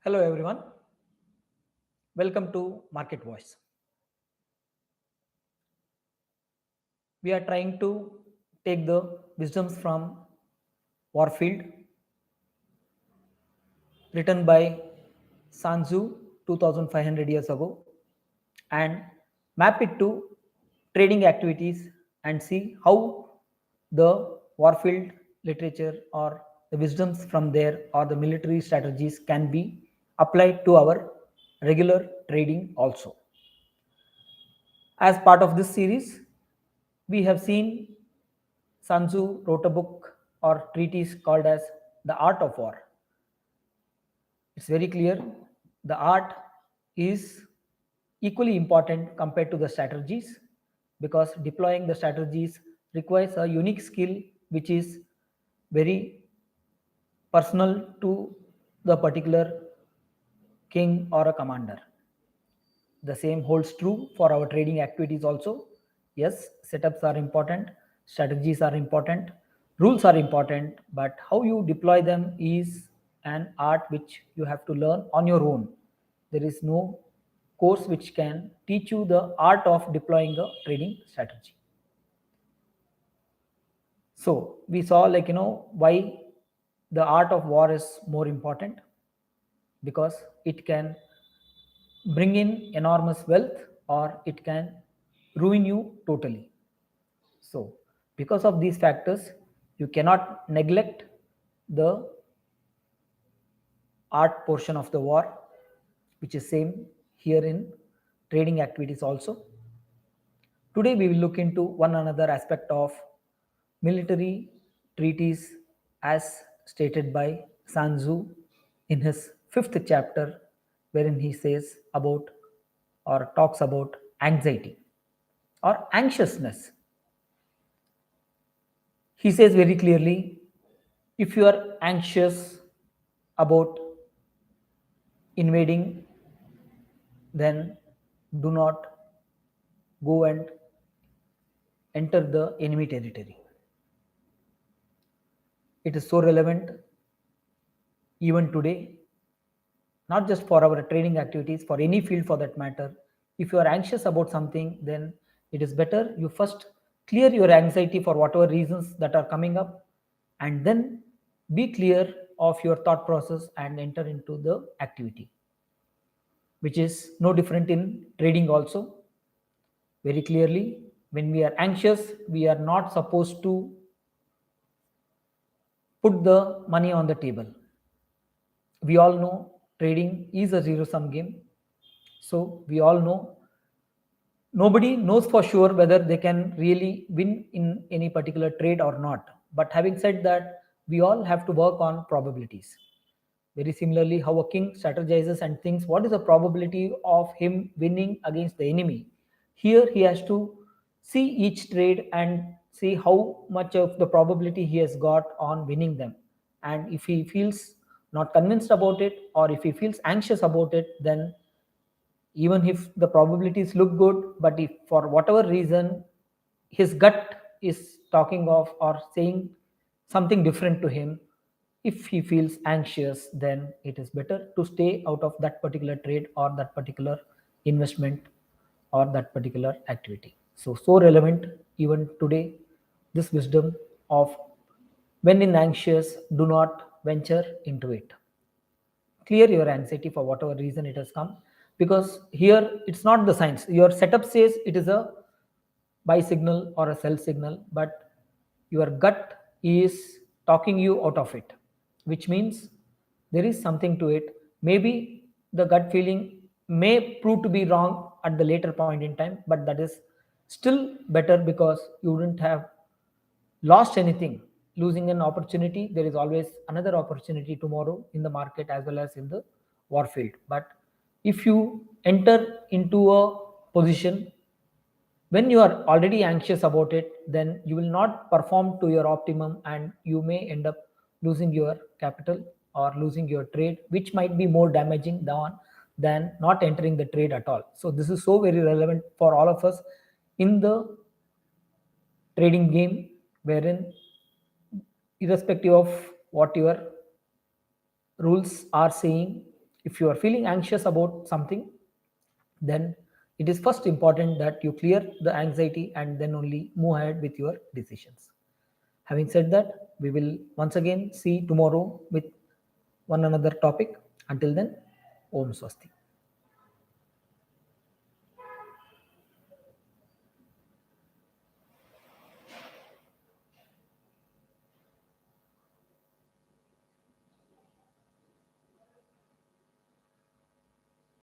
Hello everyone, welcome to Market Voice. We are trying to take the wisdoms from Warfield written by SunTzu 2500 years ago and map it to trading activities and see how the Warfield literature or the wisdoms from there or the military strategies can be applied to our regular trading also. As part of this series, we have seen Sun Tzu wrote a book or treatise called as The Art of War. It's very clear the art is equally important compared to the strategies because deploying the strategies requires a unique skill which is very personal to the particular king or a commander. The same holds true for our trading activities also. Yes, setups are important, strategies are important, rules are important, but how you deploy them is an art which you have to learn on your own. There is no course which can teach you the art of deploying a trading strategy. So we saw why the art of war is more important because it can bring in enormous wealth or it can ruin you totally. So, because of these factors, you cannot neglect the art portion of the war, which is same here in trading activities also. Today we will look into one another aspect of military treaties as stated by Sun Tzu in his fifth chapter, wherein he says about or talks about anxiety or anxiousness. He says very clearly if you are anxious about invading, then do not go and enter the enemy territory. It is so relevant even today, not just for our training activities, for any field for that matter. If you are anxious about something, then it is better you first clear your anxiety for whatever reasons that are coming up, and then be clear of your thought process and enter into the activity, which is no different in trading also. Very clearly, when we are anxious, we are not supposed to put the money on the table. We all know trading is a zero sum game. So we all know nobody knows for sure whether they can really win in any particular trade or not. But having said that, we all have to work on probabilities. Very similarly, how a king strategizes and thinks what is the probability of him winning against the enemy. Here he has to see each trade and see how much of the probability he has got on winning them. And if he feels not convinced about it or if he feels anxious about it, then even if the probabilities look good, but if for whatever reason his gut is talking of or saying something different to him, if he feels anxious, then it is better to stay out of that particular trade or that particular investment or that particular activity. So relevant even today, this wisdom of when in anxious, do not venture into it. Clear your anxiety for whatever reason it has come, because here it's not the science. Your setup says it is a buy signal or a sell signal, but your gut is talking you out of it, which means there is something to it. Maybe the gut feeling may prove to be wrong at the later point in time, but that is still better because you wouldn't have lost anything. Losing an opportunity, there is always another opportunity tomorrow in the market as well as in the warfield. But if you enter into a position when you are already anxious about it, then you will not perform to your optimum and you may end up losing your capital or losing your trade, which might be more damaging than not entering the trade at all. So this is so very relevant for all of us in the trading game, wherein irrespective of what your rules are saying, If you are feeling anxious about something, then it is first important that you clear the anxiety and then only move ahead with your decisions. Having said that, we will once again see tomorrow with one another topic. Until then, Om Swasti.